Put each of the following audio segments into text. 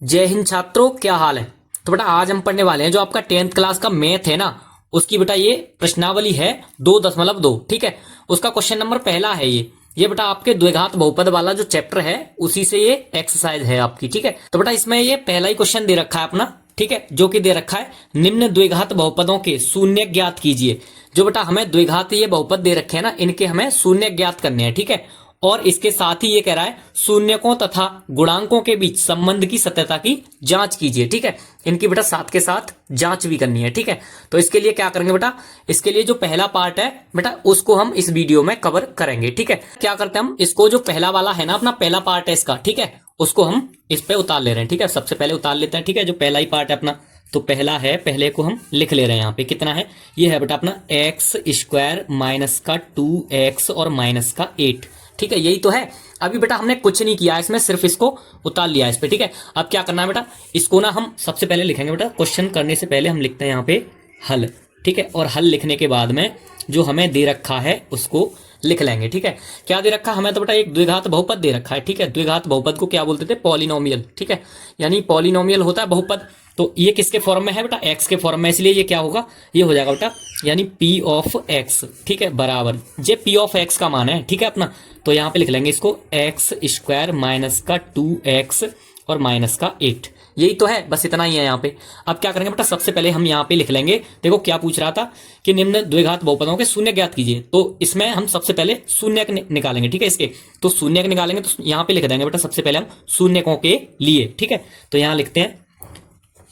जय हिंद छात्रों, क्या हाल है। तो बेटा आज हम पढ़ने वाले हैं जो आपका 10th क्लास का मैथ है ना, उसकी बेटा ये प्रश्नावली है 2.2। ठीक है, उसका क्वेश्चन नंबर पहला है ये बेटा आपके द्विघात बहुपद वाला जो चैप्टर है उसी से ये एक्सरसाइज है आपकी। ठीक है, तो बेटा इसमें ये पहला ही क्वेश्चन दे रखा है अपना। ठीक है, जो कि दे रखा है निम्न द्विघात बहुपदों के शून्य ज्ञात कीजिए। जो बेटा हमें द्विघात ये बहुपद दे रखे हैं ना, इनके हमें शून्य ज्ञात करने हैं। ठीक है, और इसके साथ ही ये कह रहा है शून्यकों तथा गुणांकों के बीच संबंध की सत्यता की जांच कीजिए। ठीक है, इनकी बेटा साथ के साथ जांच भी करनी है। ठीक है, तो इसके लिए क्या करेंगे बेटा, इसके लिए जो पहला पार्ट है बेटा उसको हम इस वीडियो में कवर करेंगे। ठीक है, क्या करते हैं हम इसको, जो पहला वाला है ना अपना पहला पार्ट है इसका, ठीक है, उसको हम इस पे उतार ले रहे हैं। ठीक है, सबसे पहले उतार लेते हैं। ठीक है, जो पहला ही पार्ट है अपना, तो पहला है, पहले को हम लिख ले रहे हैं यहाँ पे। कितना है ये है बेटा अपना एक्स स्क्वायर माइनस का 2x और माइनस का 8। ठीक है, यही तो है। अभी बेटा हमने कुछ नहीं किया इसमें, सिर्फ इसको उतार लिया इस पे। ठीक है, अब क्या करना है बेटा, इसको ना हम सबसे पहले लिखेंगे बेटा, क्वेश्चन करने से पहले हम लिखते हैं यहाँ पे हल। ठीक है, और हल लिखने के बाद में जो हमें दे रखा है उसको लिख लेंगे। ठीक है, क्या दे रखा है हमें, तो बेटा एक द्विघात बहुपद दे रखा है। ठीक है, द्विघात बहुपद को क्या बोलते थे, पॉलिनोमियल। ठीक है, यानी पॉलिनोमियल होता है बहुपद। तो ये किसके फॉर्म में है बेटा, एक्स के फॉर्म में, इसलिए ये क्या होगा, ये हो जाएगा बेटा यानी पी ऑफ एक्स। ठीक है, बराबर जे पी ऑफ एक्स का मान है। ठीक है अपना, तो यहाँ पे लिख लेंगे इसको एक्स स्क्वायर माइनस का 2x और माइनस का 8। यही तो है, बस इतना ही है यहाँ पे। अब क्या करेंगे बेटा, सबसे पहले हम यहाँ पे लिख लेंगे, देखो क्या पूछ रहा था कि निम्न द्विघात बहुपदों के शून्य ज्ञात कीजिए। तो इसमें हम सबसे पहले शून्य निकालेंगे। ठीक है, इसके तो शून्य निकालेंगे, तो यहाँ पे लिख देंगे बेटा सबसे पहले हम शून्यकों के लिए। ठीक है, तो यहाँ लिखते हैं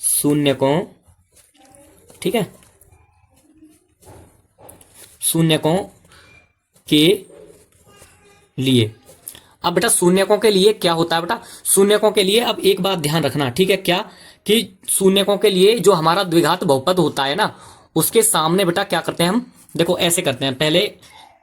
शून्यकों। ठीक है, शून्यकों के लिए। अब बेटा शून्यकों के लिए क्या होता है बेटा, शून्यकों के लिए अब एक बात ध्यान रखना। ठीक है, क्या कि शून्यकों के लिए जो हमारा द्विघात बहुपद होता है ना, उसके सामने बेटा क्या करते हैं हम, देखो ऐसे करते हैं, पहले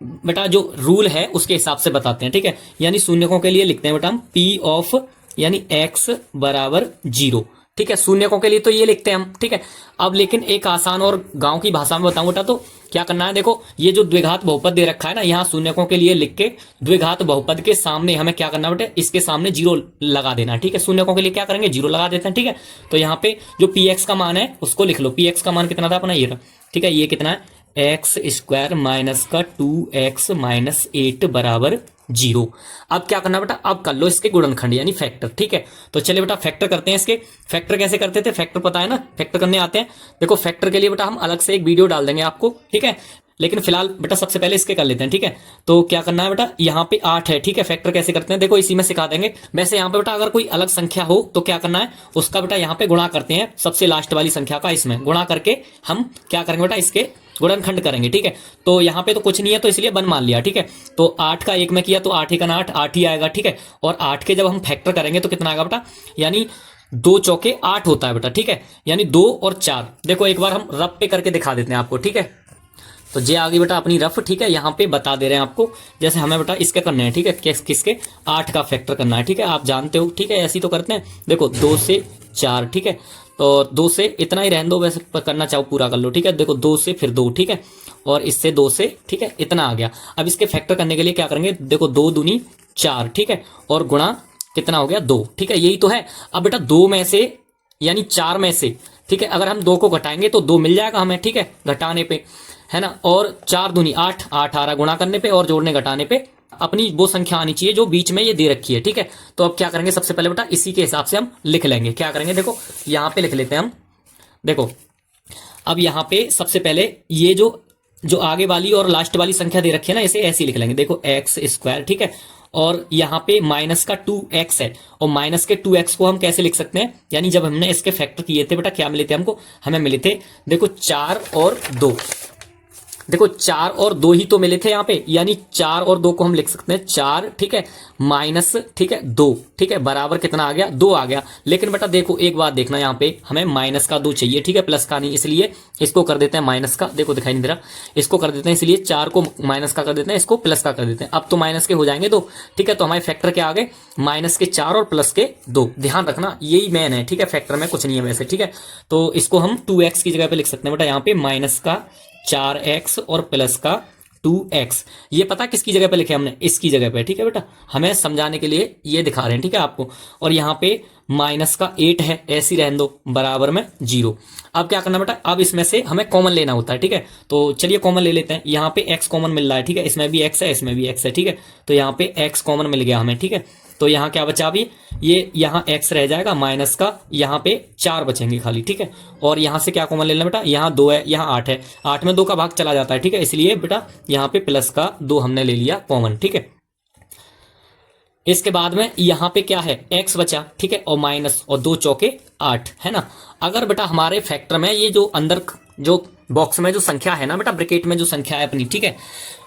बेटा जो रूल है उसके हिसाब से बताते हैं। ठीक है, यानी शून्यकों के लिए लिखते हैं बेटा हम पी ऑफ यानी एक्स बराबर 0। ठीक है, शून्यकों के लिए तो ये लिखते हैं हम। ठीक है, अब लेकिन एक आसान और गांव की भाषा में बताऊं बेटा, तो क्या करना है, देखो ये जो द्विघात बहुपद दे रखा है ना, यहाँ शून्यकों के लिए लिख के द्विघात बहुपद के सामने हमें क्या करना बेटा, इसके सामने 0 लगा देना। ठीक है, शून्यकों के लिए क्या करेंगे, 0 लगा देते हैं। ठीक है, तो यहाँ पे जो पी एक्स का मान है उसको लिख लो। पी एक्स का मान कितना था अपना, ये था। ठीक है, ये कितना है, एक्स स्क्वायर माइनस का 2x माइनस 8 बराबर 0। अब क्या करना बेटा, अब कर लो इसके गुणनखंड यानी फैक्टर। ठीक है, तो चलिए बेटा फैक्टर करते हैं इसके। फैक्टर कैसे करते थे, फैक्टर पता है ना, फैक्टर करने आते हैं। देखो फैक्टर के लिए बेटा हम अलग से एक वीडियो डाल देंगे आपको। ठीक है, लेकिन फिलहाल बेटा सबसे पहले इसके कर लेते हैं। ठीक है, तो क्या करना है बेटा, यहाँ पे 8 है। ठीक है, फैक्टर कैसे करते हैं देखो इसी में सिखा देंगे। वैसे यहाँ पे बेटा अगर कोई अलग संख्या हो तो क्या करना है, उसका बेटा यहाँ पे गुणा करते हैं, सबसे लास्ट वाली संख्या का इसमें गुणा करके हम क्या करेंगे बेटा, इसके गुणनखंड करेंगे। ठीक है, तो यहाँ पे तो कुछ नहीं है तो इसलिए वन मान लिया। ठीक है, तो 8 का 1 में किया तो 8 का 8, 8 ही आएगा। ठीक है, और 8 के जब हम फैक्टर करेंगे तो कितना आएगा बेटा, यानी 2 चौके 8 होता है बेटा। ठीक है, यानी 2 और 4। देखो एक बार हम रफ पे करके दिखा देते हैं आपको। ठीक है, तो जे आ गई बेटा अपनी रफ। ठीक है, यहाँ पे बता दे रहे हैं आपको, जैसे हमें बेटा इसके करने हैं। ठीक है, किसके 8 का फैक्टर करना है। ठीक है, आप जानते हो। ठीक है, ऐसे ही तो करते हैं। देखो 2 से 4। ठीक है, तो 2 से इतना ही रहने दो, वैसे करना चाहो पूरा कर लो। ठीक है, देखो 2 से फिर 2। ठीक है, और इससे 2 से, ठीक है, इतना आ गया। अब इसके फैक्टर करने के लिए क्या करेंगे, देखो 2 दूनी 4। ठीक है, और गुणा कितना हो गया 2। ठीक है, यही तो है। अब बेटा 2 में से यानी 4 में से, ठीक है, अगर हम 2 को घटाएंगे तो 2 मिल जाएगा हमें। ठीक है, घटाने पे है ना, और 4 दूनी 8, 8 आ रहा गुणा करने पे, और जोड़ने घटाने पे अपनी वो संख्या आनी चाहिए जो बीच में ये दे रखी है। ठीक है, तो अब क्या करेंगे, सबसे पहले बेटा इसी के हिसाब से हम लिख लेंगे। क्या करेंगे, देखो यहाँ पे लिख लेते हैं हम। देखो अब यहाँ पे सबसे पहले ये जो आगे वाली और लास्ट वाली संख्या दे रखी है ना, इसे ऐसे ही लिख लेंगे। देखो एक्स स्क्वायर। ठीक है, और यहाँ पे माइनस का 2x है, और माइनस के 2x को हम कैसे लिख सकते हैं, यानी जब हमने इसके फैक्टर किए थे बेटा क्या मिले थे हमको, हमें मिले थे देखो 4 और 2। देखो 4 और 2 ही तो मिले थे यहाँ पे, यानी 4 और 2 को हम लिख सकते हैं 4। ठीक है, माइनस, ठीक है, 2। ठीक है, बराबर कितना आ गया, 2 आ गया। लेकिन बेटा देखो एक बात देखना, यहाँ पे हमें माइनस का 2 चाहिए। ठीक है, प्लस का नहीं, इसलिए इसको कर देते हैं माइनस का। देखो दिखाई नहीं दे रहा, इसको कर देते हैं, इसलिए 4 को माइनस का कर देते हैं, इसको प्लस का कर देते हैं। अब तो माइनस के हो जाएंगे 2। ठीक है, तो हमारे फैक्टर क्या आ गए, माइनस के 4 और प्लस के 2। ध्यान रखना यही मेन है। ठीक है, फैक्टर में कुछ नहीं है वैसे। ठीक है, तो इसको हम 2x की जगह पे लिख सकते हैं बेटा, यहाँ पे माइनस का 4x और प्लस का 2x। ये पता किसकी जगह पे लिखे हमने, इसकी जगह पे, ठीक है बेटा, हमें समझाने के लिए ये दिखा रहे हैं, ठीक है आपको। और यहाँ पे माइनस का 8 है, ऐसी रहने दो, बराबर में 0। अब क्या करना बेटा, अब इसमें से हमें कॉमन लेना होता है, ठीक है। तो चलिए कॉमन ले लेते हैं। यहाँ पे x कॉमन मिल रहा है, ठीक है, इसमें भी x है, इसमें भी x है, ठीक है। तो यहाँ पे x कॉमन मिल गया हमें, ठीक है। तो यहाँ क्या बचा अभी, ये यहाँ x रह जाएगा माइनस का, यहाँ पे 4 बचेंगे खाली, ठीक है। और यहाँ से क्या कॉमन लेना बेटा, यहाँ 2 है, यहाँ 8 है, 8 में 2 का भाग चला जाता है, ठीक है, इसलिए बेटा यहाँ पे प्लस का 2 हमने ले लिया कॉमन, ठीक है। इसके बाद में यहाँ पे क्या है, x बचा, ठीक है, और माइनस, और 2 चौके 8, है ना। अगर बेटा हमारे फैक्टर में ये जो अंदर जो बॉक्स में जो संख्या है ना बेटा, ब्रैकेट में जो संख्या है अपनी, ठीक है,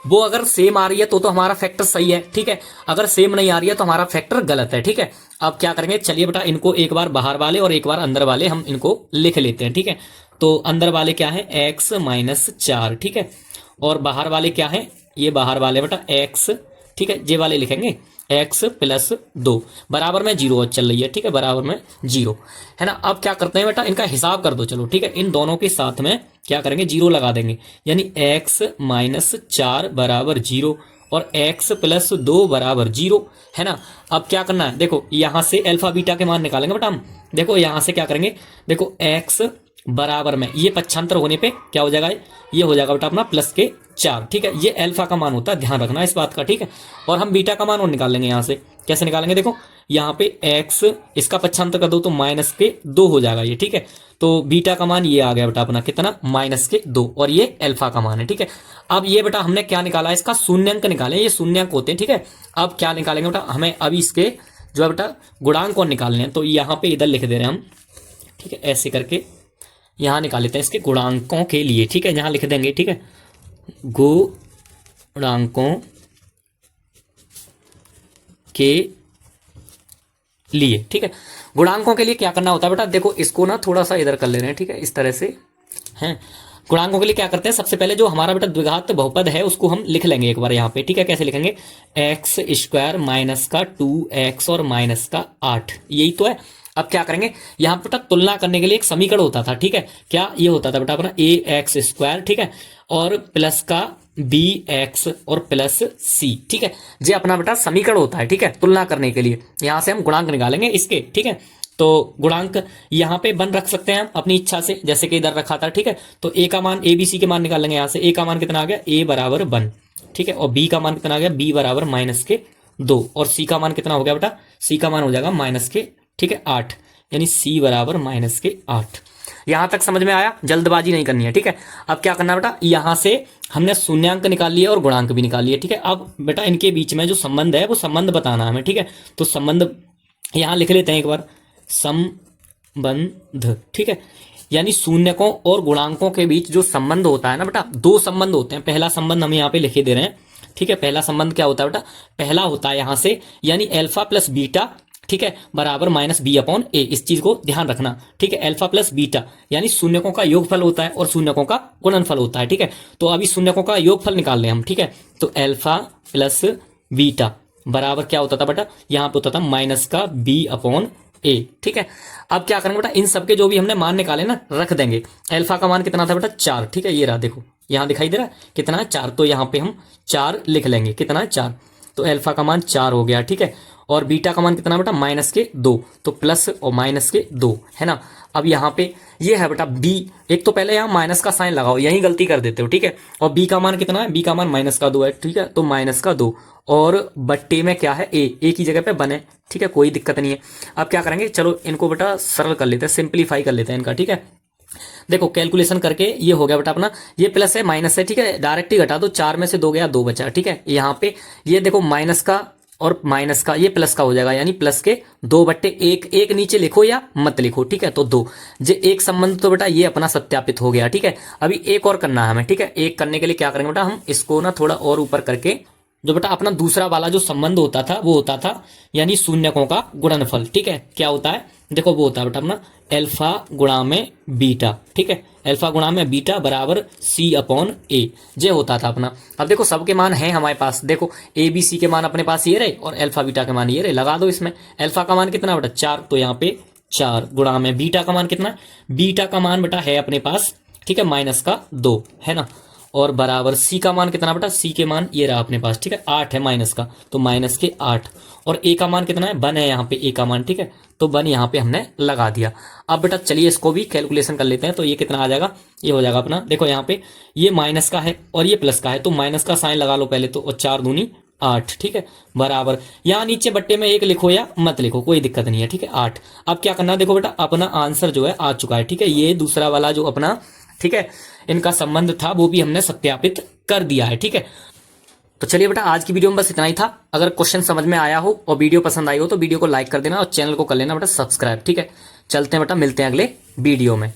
वो अगर सेम आ रही है तो हमारा फैक्टर सही है, ठीक है। अगर सेम नहीं आ रही है तो हमारा फैक्टर गलत है, ठीक है। अब क्या करेंगे, चलिए बेटा इनको एक बार बाहर वाले और एक बार अंदर वाले हम इनको लिख लेते हैं, ठीक है। तो अंदर वाले क्या है, x माइनस 4, ठीक है, और बाहर वाले क्या है, ये बाहर वाले बेटा x, ठीक है, ये वाले लिखेंगे x प्लस 2 बराबर में 0 चल रही है, ठीक है, बराबर में 0, है ना। अब क्या करते हैं बेटा, इनका हिसाब कर दो, चलो ठीक है, इन दोनों के साथ में क्या करेंगे, 0 लगा देंगे, यानी x माइनस 4 बराबर 0 और x प्लस 2 बराबर 0, है ना। अब क्या करना है, देखो यहां से अल्फा बीटा के मान निकालेंगे बेटा हम। देखो यहां से क्या करेंगे, देखो x बराबर में ये पक्षांतर होने पे क्या हो जाएगा, ये हो जाएगा बेटा अपना प्लस के 4, ठीक है। ये अल्फा का मान होता है, ध्यान रखना इस बात का, ठीक है। और हम बीटा का मान और निकाल लेंगे, यहाँ से कैसे निकालेंगे, देखो यहाँ पे x इसका पक्षांतर कर दो तो माइनस के 2 हो जाएगा ये, ठीक है। तो बीटा का मान ये आ गया बेटा अपना कितना, माइनस के 2, और ये अल्फा का मान है, ठीक है। अब ये बेटा हमने क्या निकाला, इसका शून्यंक निकाले, ये शून्यंक होते हैं, ठीक है। अब क्या निकालेंगे बेटा, हमें अभी इसके जो है बेटा गुणांक और निकालने हैं, तो यहाँ पे इधर लिख दे रहे हैं हम, ठीक है, ऐसे करके यहाँ निकाल लेते हैं इसके गुणांकों के लिए, ठीक है, यहाँ लिख देंगे, ठीक है, गुणांकों के लिए, ठीक है। गुणांकों के लिए क्या करना होता है बेटा, देखो इसको ना थोड़ा सा इधर कर ले रहे हैं, ठीक है, इस तरह से हैं। गुणांकों के लिए क्या करते हैं, सबसे पहले जो हमारा बेटा द्विघात बहुपद है उसको हम लिख लेंगे एक बार यहाँ पे, ठीक है। कैसे लिखेंगे, एक्स स्क्वायर माइनस का 2x और माइनस का 8, यही तो है। अब क्या करेंगे, यहाँ पे बेटा तुलना करने के लिए एक समीकरण होता था, ठीक है, क्या ये होता था बेटा अपना ax स्क्वायर, ठीक है, और प्लस का bx और प्लस c, ठीक है, ये अपना बेटा समीकरण होता है, ठीक है, तुलना करने के लिए। यहाँ से हम गुणांक निकालेंगे इसके, ठीक है। तो गुणांक यहाँ पे बन रख सकते हैं हम अपनी इच्छा से, जैसे कि इधर रखा था, ठीक है। तो a का मान abc के मान निकाल लेंगे, यहाँ से a का मान कितना आ गया, a बराबर 1, ठीक है, और b का मान कितना आ गया, b बराबर माइनस के 2, और c का मान कितना हो गया बेटा, c का मान हो जाएगा माइनस के, ठीक है, 8, यानी c बराबर माइनस के 8। यहां तक समझ में आया, जल्दबाजी नहीं करनी है, ठीक है। अब क्या करना बेटा, यहां से हमने शून्यांक निकाल लिया और गुणांक भी निकाल लिया, ठीक है। अब बेटा इनके बीच में जो संबंध है वो संबंध बताना है हमें, ठीक है। तो संबंध यहां लिख लेते हैं एक बार, संबंध, ठीक है, यानी शून्यकों और गुणांकों के बीच जो संबंध होता है ना बेटा, 2 संबंध होते हैं। पहला संबंध हम यहाँ पे लिखे दे रहे हैं, ठीक है। पहला संबंध क्या होता है बेटा, पहला होता है यहां से, यानी अल्फा प्लस बीटा, ठीक है, बराबर माइनस बी अपॉन ए, इस चीज को ध्यान रखना, ठीक है। अल्फा प्लस बीटा यानी शून्यकों का योगफल होता है और शून्यकों का गुणनफल होता है, ठीक है। तो अभी शून्यकों का योगफल निकाल लें हम, ठीक है। तो अल्फा प्लस बीटा बराबर क्या होता था बेटा, यहाँ पे होता था माइनस का बी अपॉन ए, ठीक है। अब क्या करेंगे बेटा, इन सबके जो भी हमने मान निकाले ना रख देंगे। अल्फा का मान कितना था बेटा, 4, ठीक है, ये रहा, देखो यहाँ दिखाई दे रहा है कितना है, 4, तो यहाँ पे हम 4 लिख लेंगे, कितना है 4, तो अल्फा का मान 4 हो गया, ठीक है। और बीटा का मान कितना बेटा, माइनस के 2, तो प्लस और माइनस के 2, है ना। अब यहाँ पे ये है बेटा बी, एक तो पहले यहाँ माइनस का साइन लगाओ, यही गलती कर देते हो, ठीक है। और बी का मान कितना है, बी का मान माइनस का 2 है, ठीक है, तो माइनस का 2, और बट्टे में क्या है ए की जगह पे बने, ठीक है, कोई दिक्कत नहीं है। अब क्या करेंगे, चलो इनको बेटा सरल कर लेते हैं, सिंप्लीफाई कर लेते हैं इनका, ठीक है। देखो कैलकुलेशन करके ये हो गया बेटा अपना, ये प्लस है माइनस है, ठीक है, डायरेक्ट ही घटा दो, 4 में से 2 गया, 2 बचा, ठीक है। यहाँ पे ये देखो माइनस का और माइनस का ये प्लस का हो जाएगा, यानी प्लस के 2/1, एक नीचे लिखो या मत लिखो, ठीक है। तो 2 जे एक संबंध तो बेटा ये अपना सत्यापित हो गया, ठीक है। अभी एक और करना है हमें, ठीक है। एक करने के लिए क्या करेंगे बेटा, हम इसको ना थोड़ा और ऊपर करके जो बेटा अपना दूसरा वाला जो संबंध होता था वो होता था यानी शून्यकों का गुणनफल, ठीक है। क्या होता है, देखो वो होता है बेटा अपना अल्फा गुणा में बीटा, ठीक है, अल्फा गुणा में बीटा बराबर सी अपॉन ए, जे होता था अपना। अब देखो सबके मान हैं हमारे पास, देखो ए बी सी के मान अपने पास ये रहे और अल्फा बीटा के मान ये रहे, लगा दो इसमें। अल्फा का मान कितना बेटा 4, तो यहाँ पे 4 गुणा में बीटा का मान कितना, बीटा का मान बेटा है अपने पास, ठीक है, माइनस का 2, है ना। और बराबर सी का मान कितना बेटा, सी के मान ये रहा अपने पास, ठीक है 8 है माइनस का, तो माइनस के 8, और ए का मान कितना है, 1 है यहाँ पे ए का मान, ठीक है तो 1 यहाँ पे हमने लगा दिया। अब बेटा चलिए इसको भी कैलकुलेशन कर लेते हैं, तो ये कितना आ जाएगा, ये हो जाएगा अपना, देखो यहाँ पे ये माइनस का है और ये प्लस का है, तो माइनस का साइन लगा लो पहले तो, और 4 दूनी 8, ठीक है बराबर, यहाँ नीचे बट्टे में 1 लिखो या मत लिखो कोई दिक्कत नहीं है, ठीक है 8। अब क्या करना है, देखो बेटा अपना आंसर जो है आ चुका है, ठीक है ये दूसरा वाला जो अपना, ठीक है इनका संबंध था वो भी हमने सत्यापित कर दिया है, ठीक है। तो चलिए बेटा आज की वीडियो में बस इतना ही था। अगर क्वेश्चन समझ में आया हो और वीडियो पसंद आई हो तो वीडियो को लाइक कर देना और चैनल को कर लेना बेटा सब्सक्राइब, ठीक है। चलते हैं बेटा, मिलते हैं अगले वीडियो में।